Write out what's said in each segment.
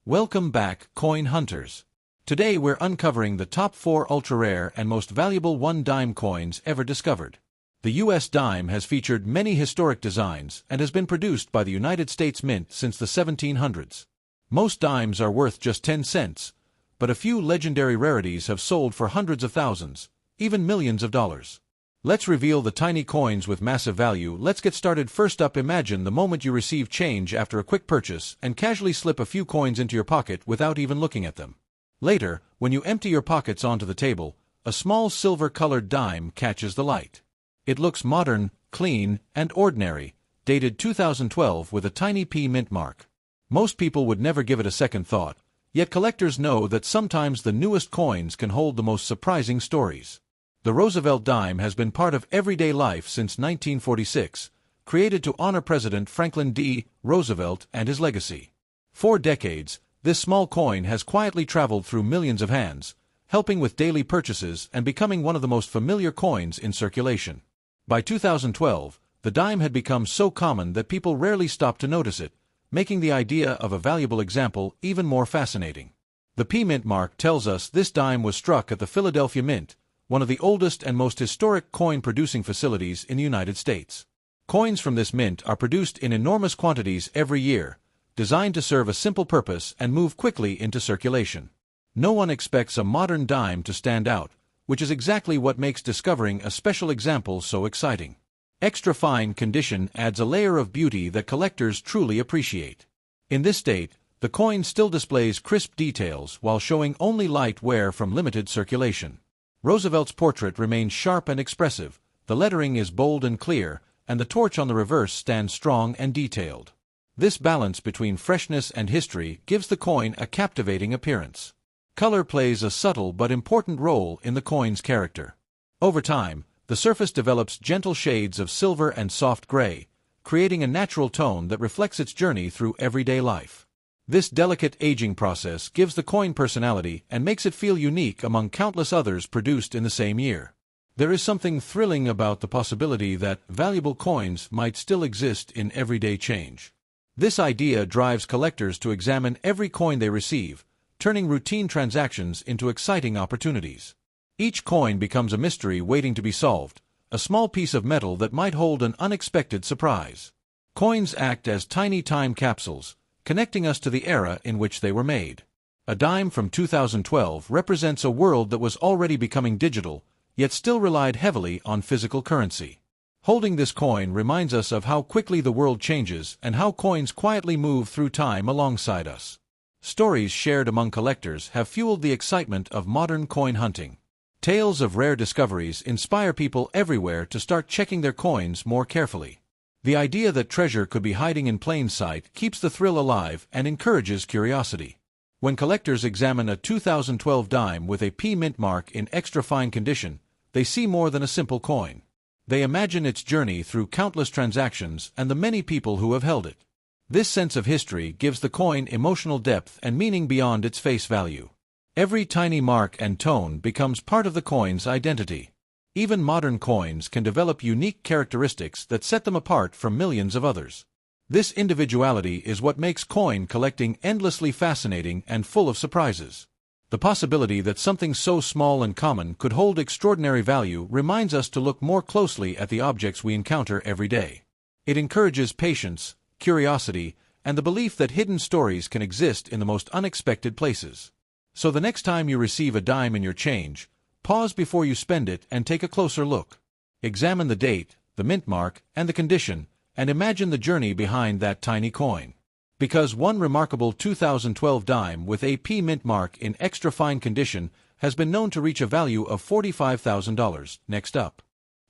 Welcome back, coin hunters. Today we're uncovering the top 4 ultra-rare and most valuable one-dime coins ever discovered. The U.S. dime has featured many historic designs and has been produced by the United States Mint since the 1700s. Most dimes are worth just 10 cents, but a few legendary rarities have sold for hundreds of thousands, even millions of dollars. Let's reveal the tiny coins with massive value. Let's get started. First up, imagine the moment you receive change after a quick purchase and casually slip a few coins into your pocket without even looking at them. Later, when you empty your pockets onto the table, a small silver-colored dime catches the light. It looks modern, clean, and ordinary, dated 2012 with a tiny P mint mark. Most people would never give it a second thought, yet collectors know that sometimes the newest coins can hold the most surprising stories. The Roosevelt Dime has been part of everyday life since 1946, created to honor President Franklin D. Roosevelt and his legacy. For decades, this small coin has quietly traveled through millions of hands, helping with daily purchases and becoming one of the most familiar coins in circulation. By 2012, the dime had become so common that people rarely stopped to notice it, making the idea of a valuable example even more fascinating. The P mint mark tells us this dime was struck at the Philadelphia Mint, one of the oldest and most historic coin-producing facilities in the United States. Coins from this mint are produced in enormous quantities every year, designed to serve a simple purpose and move quickly into circulation. No one expects a modern dime to stand out, which is exactly what makes discovering a special example so exciting. Extra fine condition adds a layer of beauty that collectors truly appreciate. In this state, the coin still displays crisp details while showing only light wear from limited circulation. Roosevelt's portrait remains sharp and expressive, the lettering is bold and clear, and the torch on the reverse stands strong and detailed. This balance between freshness and history gives the coin a captivating appearance. Color plays a subtle but important role in the coin's character. Over time, the surface develops gentle shades of silver and soft gray, creating a natural tone that reflects its journey through everyday life. This delicate aging process gives the coin personality and makes it feel unique among countless others produced in the same year. There is something thrilling about the possibility that valuable coins might still exist in everyday change. This idea drives collectors to examine every coin they receive, turning routine transactions into exciting opportunities. Each coin becomes a mystery waiting to be solved, a small piece of metal that might hold an unexpected surprise. Coins act as tiny time capsules, connecting us to the era in which they were made. A dime from 2012 represents a world that was already becoming digital, yet still relied heavily on physical currency. Holding this coin reminds us of how quickly the world changes and how coins quietly move through time alongside us. Stories shared among collectors have fueled the excitement of modern coin hunting. Tales of rare discoveries inspire people everywhere to start checking their coins more carefully. The idea that treasure could be hiding in plain sight keeps the thrill alive and encourages curiosity. When collectors examine a 2012 dime with a P mint mark in extra fine condition, they see more than a simple coin. They imagine its journey through countless transactions and the many people who have held it. This sense of history gives the coin emotional depth and meaning beyond its face value. Every tiny mark and tone becomes part of the coin's identity. Even modern coins can develop unique characteristics that set them apart from millions of others. This individuality is what makes coin collecting endlessly fascinating and full of surprises. The possibility that something so small and common could hold extraordinary value reminds us to look more closely at the objects we encounter every day. It encourages patience, curiosity, and the belief that hidden stories can exist in the most unexpected places. So the next time you receive a dime in your change, pause before you spend it and take a closer look. Examine the date, the mint mark, and the condition, and imagine the journey behind that tiny coin. Because one remarkable 2012 dime with a P mint mark in extra fine condition has been known to reach a value of $45,000. Next up,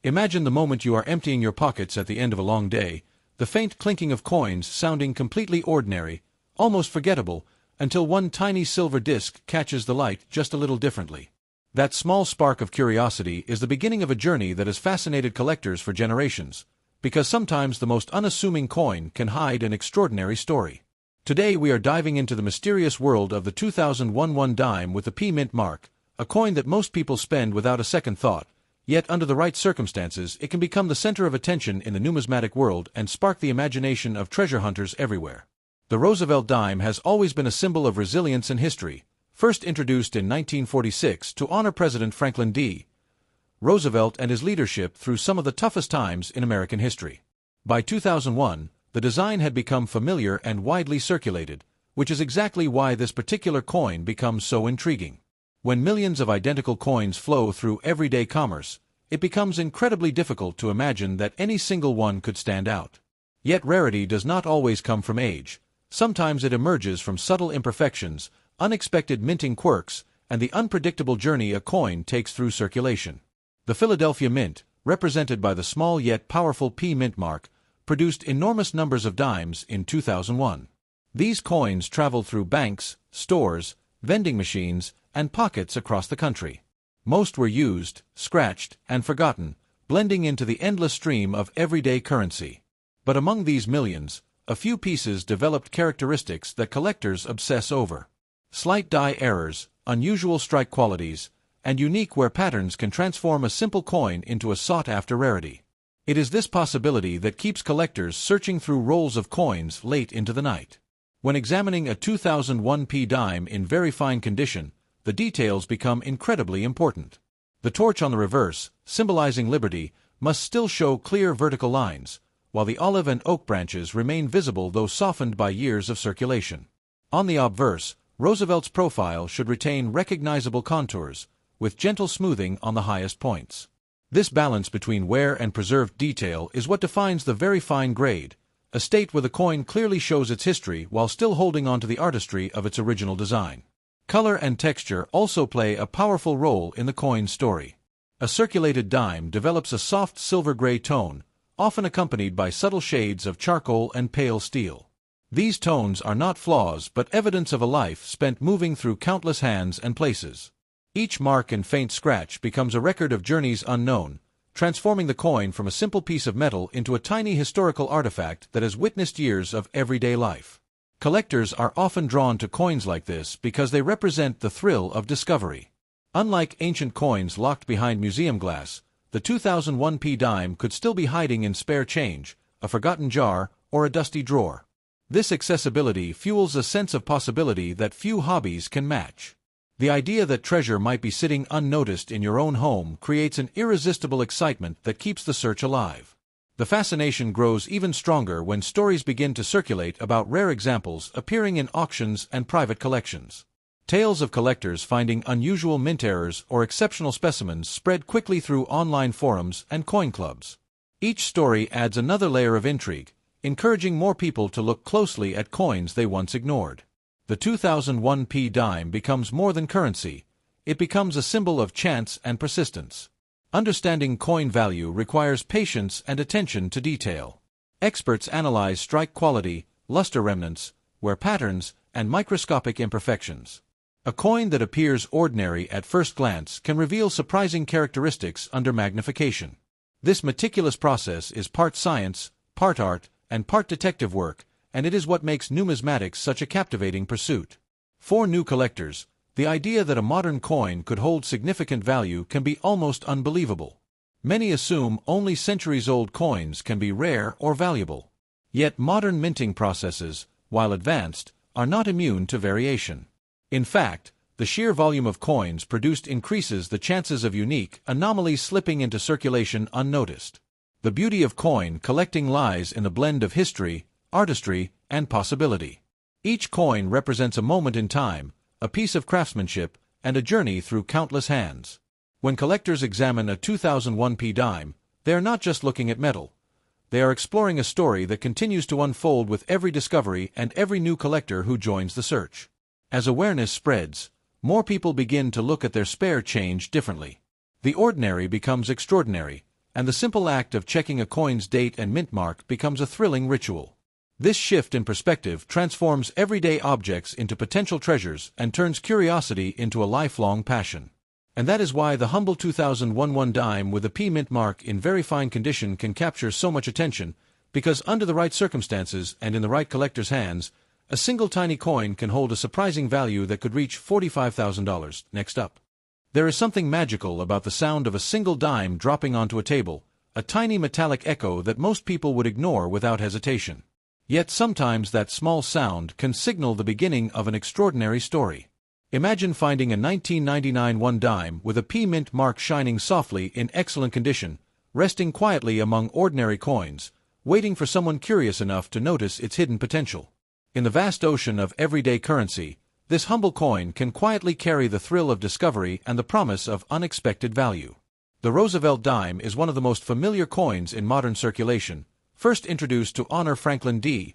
imagine the moment you are emptying your pockets at the end of a long day, the faint clinking of coins sounding completely ordinary, almost forgettable, until one tiny silver disc catches the light just a little differently. That small spark of curiosity is the beginning of a journey that has fascinated collectors for generations, because sometimes the most unassuming coin can hide an extraordinary story. Today we are diving into the mysterious world of the 2011 dime with the P mint mark, a coin that most people spend without a second thought, yet under the right circumstances it can become the center of attention in the numismatic world and spark the imagination of treasure hunters everywhere. The Roosevelt dime has always been a symbol of resilience and history, first introduced in 1946 to honor President Franklin D. Roosevelt and his leadership through some of the toughest times in American history. By 2001, the design had become familiar and widely circulated, which is exactly why this particular coin becomes so intriguing. When millions of identical coins flow through everyday commerce, it becomes incredibly difficult to imagine that any single one could stand out. Yet rarity does not always come from age. Sometimes it emerges from subtle imperfections, unexpected minting quirks, and the unpredictable journey a coin takes through circulation. The Philadelphia Mint, represented by the small yet powerful P mint mark, produced enormous numbers of dimes in 2001. These coins traveled through banks, stores, vending machines, and pockets across the country. Most were used, scratched, and forgotten, blending into the endless stream of everyday currency. But among these millions, a few pieces developed characteristics that collectors obsess over. Slight die errors, unusual strike qualities, and unique wear patterns can transform a simple coin into a sought-after rarity. It is this possibility that keeps collectors searching through rolls of coins late into the night. When examining a 2001 P dime in very fine condition, the details become incredibly important. The torch on the reverse, symbolizing liberty, must still show clear vertical lines, while the olive and oak branches remain visible though softened by years of circulation. On the obverse, Roosevelt's profile should retain recognizable contours, with gentle smoothing on the highest points. This balance between wear and preserved detail is what defines the very fine grade, a state where the coin clearly shows its history while still holding on to the artistry of its original design. Color and texture also play a powerful role in the coin's story. A circulated dime develops a soft silver-gray tone, often accompanied by subtle shades of charcoal and pale steel. These tones are not flaws but evidence of a life spent moving through countless hands and places. Each mark and faint scratch becomes a record of journeys unknown, transforming the coin from a simple piece of metal into a tiny historical artifact that has witnessed years of everyday life. Collectors are often drawn to coins like this because they represent the thrill of discovery. Unlike ancient coins locked behind museum glass, the 2001 P dime could still be hiding in spare change, a forgotten jar, or a dusty drawer. This accessibility fuels a sense of possibility that few hobbies can match. The idea that treasure might be sitting unnoticed in your own home creates an irresistible excitement that keeps the search alive. The fascination grows even stronger when stories begin to circulate about rare examples appearing in auctions and private collections. Tales of collectors finding unusual mint errors or exceptional specimens spread quickly through online forums and coin clubs. Each story adds another layer of intrigue, encouraging more people to look closely at coins they once ignored. The 2001 P dime becomes more than currency. It becomes a symbol of chance and persistence. Understanding coin value requires patience and attention to detail. Experts analyze strike quality, luster remnants, wear patterns, and microscopic imperfections. A coin that appears ordinary at first glance can reveal surprising characteristics under magnification. This meticulous process is part science, part art, and part detective work, and it is what makes numismatics such a captivating pursuit. For new collectors, the idea that a modern coin could hold significant value can be almost unbelievable. Many assume only centuries-old coins can be rare or valuable. Yet modern minting processes, while advanced, are not immune to variation. In fact, the sheer volume of coins produced increases the chances of unique anomalies slipping into circulation unnoticed. The beauty of coin collecting lies in the blend of history, artistry, and possibility. Each coin represents a moment in time, a piece of craftsmanship, and a journey through countless hands. When collectors examine a 2001 P dime, they are not just looking at metal. They are exploring a story that continues to unfold with every discovery and every new collector who joins the search. As awareness spreads, more people begin to look at their spare change differently. The ordinary becomes extraordinary, and the simple act of checking a coin's date and mint mark becomes a thrilling ritual. This shift in perspective transforms everyday objects into potential treasures and turns curiosity into a lifelong passion. And that is why the humble 2001 dime with a P mint mark in very fine condition can capture so much attention, because under the right circumstances and in the right collector's hands, a single tiny coin can hold a surprising value that could reach $45,000. Next up. There is something magical about the sound of a single dime dropping onto a table, a tiny metallic echo that most people would ignore without hesitation. Yet sometimes that small sound can signal the beginning of an extraordinary story. Imagine finding a 1999 one dime with a P mint mark shining softly in excellent condition, resting quietly among ordinary coins, waiting for someone curious enough to notice its hidden potential. In the vast ocean of everyday currency, this humble coin can quietly carry the thrill of discovery and the promise of unexpected value. The Roosevelt Dime is one of the most familiar coins in modern circulation, first introduced to honor Franklin D.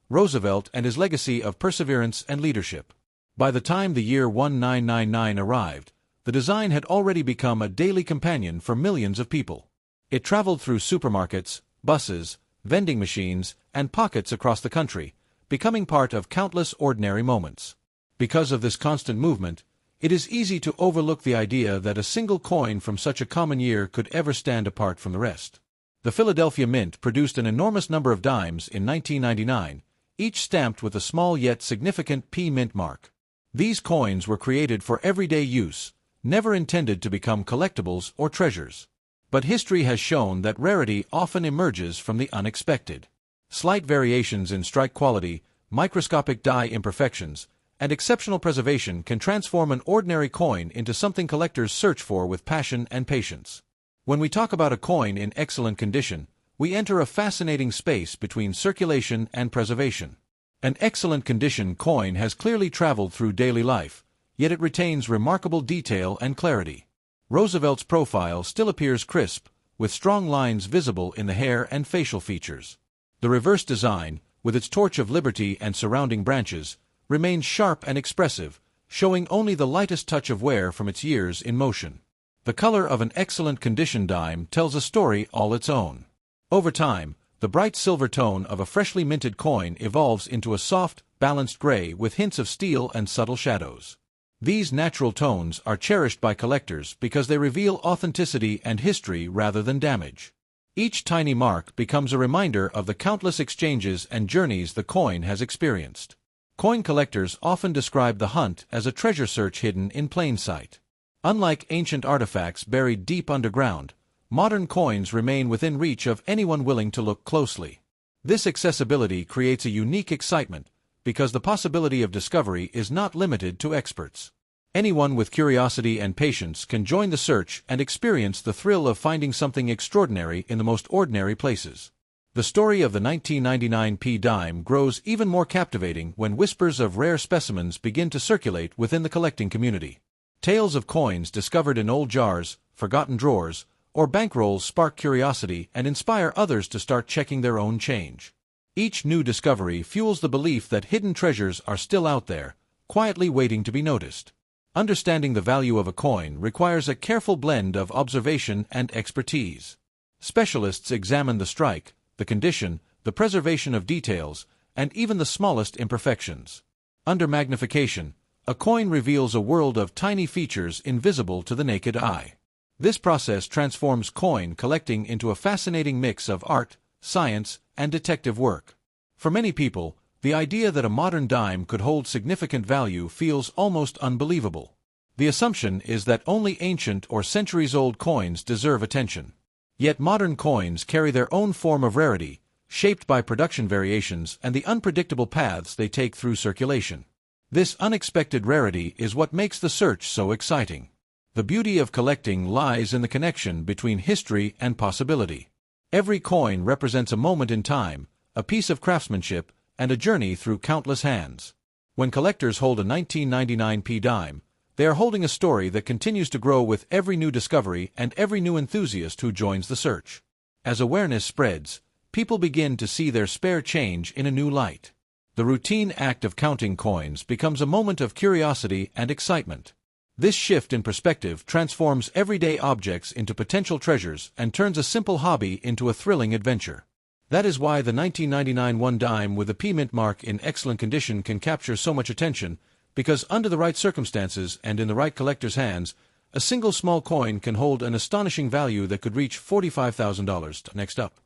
Roosevelt and his legacy of perseverance and leadership. By the time the year 1999 arrived, the design had already become a daily companion for millions of people. It traveled through supermarkets, buses, vending machines, and pockets across the country, becoming part of countless ordinary moments. Because of this constant movement, it is easy to overlook the idea that a single coin from such a common year could ever stand apart from the rest. The Philadelphia Mint produced an enormous number of dimes in 1999, each stamped with a small yet significant P mint mark. These coins were created for everyday use, never intended to become collectibles or treasures. But history has shown that rarity often emerges from the unexpected. Slight variations in strike quality, microscopic die imperfections, and exceptional preservation can transform an ordinary coin into something collectors search for with passion and patience. When we talk about a coin in excellent condition, we enter a fascinating space between circulation and preservation. An excellent condition coin has clearly traveled through daily life, yet it retains remarkable detail and clarity. Roosevelt's profile still appears crisp, with strong lines visible in the hair and facial features. The reverse design, with its torch of liberty and surrounding branches, remains sharp and expressive, showing only the lightest touch of wear from its years in motion. The color of an excellent condition dime tells a story all its own. Over time, the bright silver tone of a freshly minted coin evolves into a soft, balanced gray with hints of steel and subtle shadows. These natural tones are cherished by collectors because they reveal authenticity and history rather than damage. Each tiny mark becomes a reminder of the countless exchanges and journeys the coin has experienced. Coin collectors often describe the hunt as a treasure search hidden in plain sight. Unlike ancient artifacts buried deep underground, modern coins remain within reach of anyone willing to look closely. This accessibility creates a unique excitement, because the possibility of discovery is not limited to experts. Anyone with curiosity and patience can join the search and experience the thrill of finding something extraordinary in the most ordinary places. The story of the 1999 P dime grows even more captivating when whispers of rare specimens begin to circulate within the collecting community. Tales of coins discovered in old jars, forgotten drawers, or bankrolls spark curiosity and inspire others to start checking their own change. Each new discovery fuels the belief that hidden treasures are still out there, quietly waiting to be noticed. Understanding the value of a coin requires a careful blend of observation and expertise. Specialists examine the strike, the condition, the preservation of details, and even the smallest imperfections. Under magnification, a coin reveals a world of tiny features invisible to the naked eye. This process transforms coin collecting into a fascinating mix of art, science, and detective work. For many people, the idea that a modern dime could hold significant value feels almost unbelievable. The assumption is that only ancient or centuries-old coins deserve attention. Yet modern coins carry their own form of rarity, shaped by production variations and the unpredictable paths they take through circulation. This unexpected rarity is what makes the search so exciting. The beauty of collecting lies in the connection between history and possibility. Every coin represents a moment in time, a piece of craftsmanship, and a journey through countless hands. When collectors hold a 1999 P dime, they are holding a story that continues to grow with every new discovery and every new enthusiast who joins the search. As awareness spreads, people begin to see their spare change in a new light. The routine act of counting coins becomes a moment of curiosity and excitement. This shift in perspective transforms everyday objects into potential treasures and turns a simple hobby into a thrilling adventure. That is why the 1999 one dime with a P mint mark in excellent condition can capture so much attention, because under the right circumstances and in the right collector's hands, a single small coin can hold an astonishing value that could reach $45,000. Next up,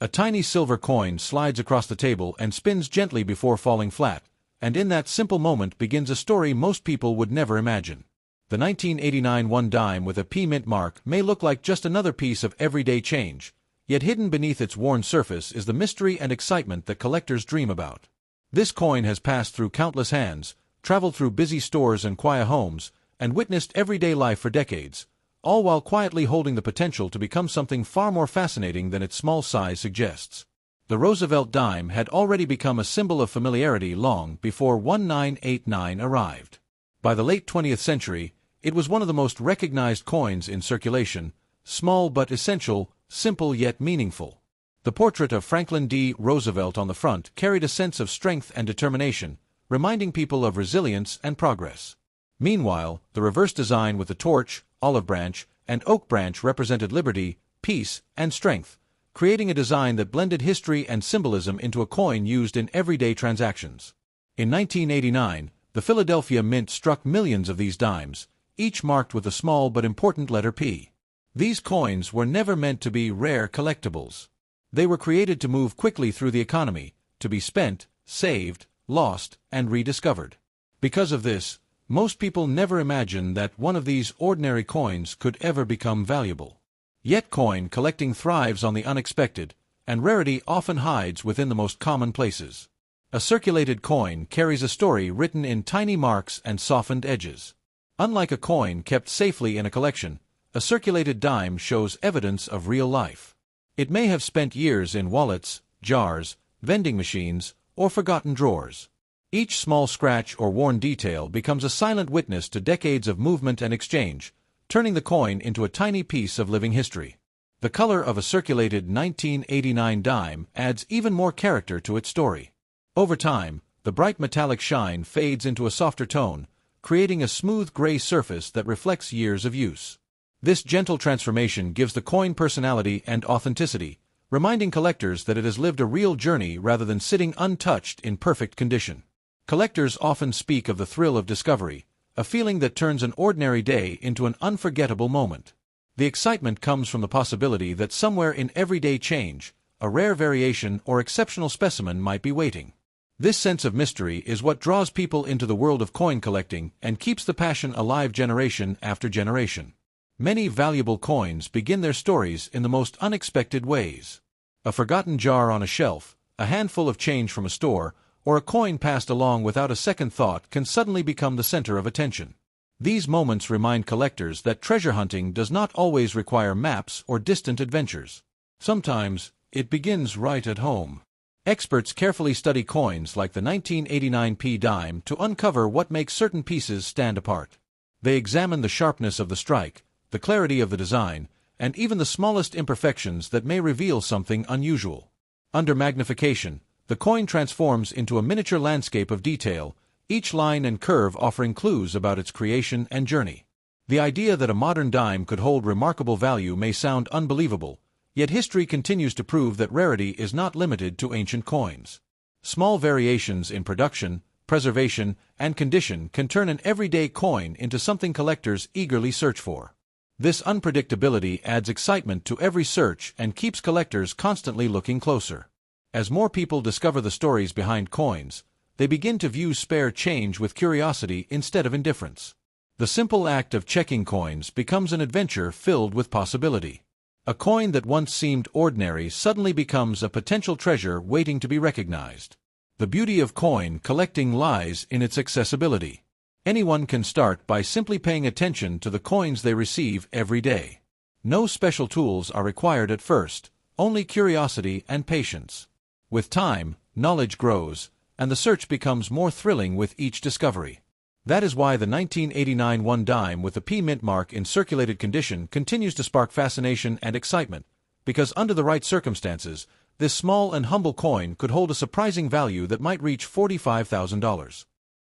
a tiny silver coin slides across the table and spins gently before falling flat, and in that simple moment begins a story most people would never imagine. The 1989 one dime with a P mint mark may look like just another piece of everyday change, Yet hidden beneath its worn surface is the mystery and excitement that collectors dream about. This coin has passed through countless hands, traveled through busy stores and quiet homes, and witnessed everyday life for decades, all while quietly holding the potential to become something far more fascinating than its small size suggests. The Roosevelt Dime had already become a symbol of familiarity long before 1989 arrived. By the late 20th century, it was one of the most recognized coins in circulation, small but essential, simple yet meaningful. The portrait of Franklin D. Roosevelt on the front carried a sense of strength and determination, reminding people of resilience and progress. Meanwhile, the reverse design with the torch, olive branch, and oak branch represented liberty, peace, and strength, creating a design that blended history and symbolism into a coin used in everyday transactions. In 1989, the Philadelphia Mint struck millions of these dimes, each marked with a small but important letter P. These coins were never meant to be rare collectibles. They were created to move quickly through the economy, to be spent, saved, lost, and rediscovered. Because of this, most people never imagined that one of these ordinary coins could ever become valuable. Yet coin collecting thrives on the unexpected, and rarity often hides within the most common places. A circulated coin carries a story written in tiny marks and softened edges. Unlike a coin kept safely in a collection, a circulated dime shows evidence of real life. It may have spent years in wallets, jars, vending machines, or forgotten drawers. Each small scratch or worn detail becomes a silent witness to decades of movement and exchange, turning the coin into a tiny piece of living history. The color of a circulated 1989 dime adds even more character to its story. Over time, the bright metallic shine fades into a softer tone, creating a smooth gray surface that reflects years of use. This gentle transformation gives the coin personality and authenticity, reminding collectors that it has lived a real journey rather than sitting untouched in perfect condition. Collectors often speak of the thrill of discovery, a feeling that turns an ordinary day into an unforgettable moment. The excitement comes from the possibility that somewhere in everyday change, a rare variation or exceptional specimen might be waiting. This sense of mystery is what draws people into the world of coin collecting and keeps the passion alive generation after generation. Many valuable coins begin their stories in the most unexpected ways. A forgotten jar on a shelf, a handful of change from a store, or a coin passed along without a second thought can suddenly become the center of attention. These moments remind collectors that treasure hunting does not always require maps or distant adventures. Sometimes, it begins right at home. Experts carefully study coins like the 1989 P dime to uncover what makes certain pieces stand apart. They examine the sharpness of the strike, the clarity of the design, and even the smallest imperfections that may reveal something unusual. Under magnification, the coin transforms into a miniature landscape of detail, each line and curve offering clues about its creation and journey. The idea that a modern dime could hold remarkable value may sound unbelievable, yet history continues to prove that rarity is not limited to ancient coins. Small variations in production, preservation, and condition can turn an everyday coin into something collectors eagerly search for. This unpredictability adds excitement to every search and keeps collectors constantly looking closer. As more people discover the stories behind coins, they begin to view spare change with curiosity instead of indifference. The simple act of checking coins becomes an adventure filled with possibility. A coin that once seemed ordinary suddenly becomes a potential treasure waiting to be recognized. The beauty of coin collecting lies in its accessibility. Anyone can start by simply paying attention to the coins they receive every day. No special tools are required at first, only curiosity and patience. With time, knowledge grows, and the search becomes more thrilling with each discovery. That is why the 1989 one dime with the P mint mark in circulated condition continues to spark fascination and excitement, because under the right circumstances, this small and humble coin could hold a surprising value that might reach $45,000.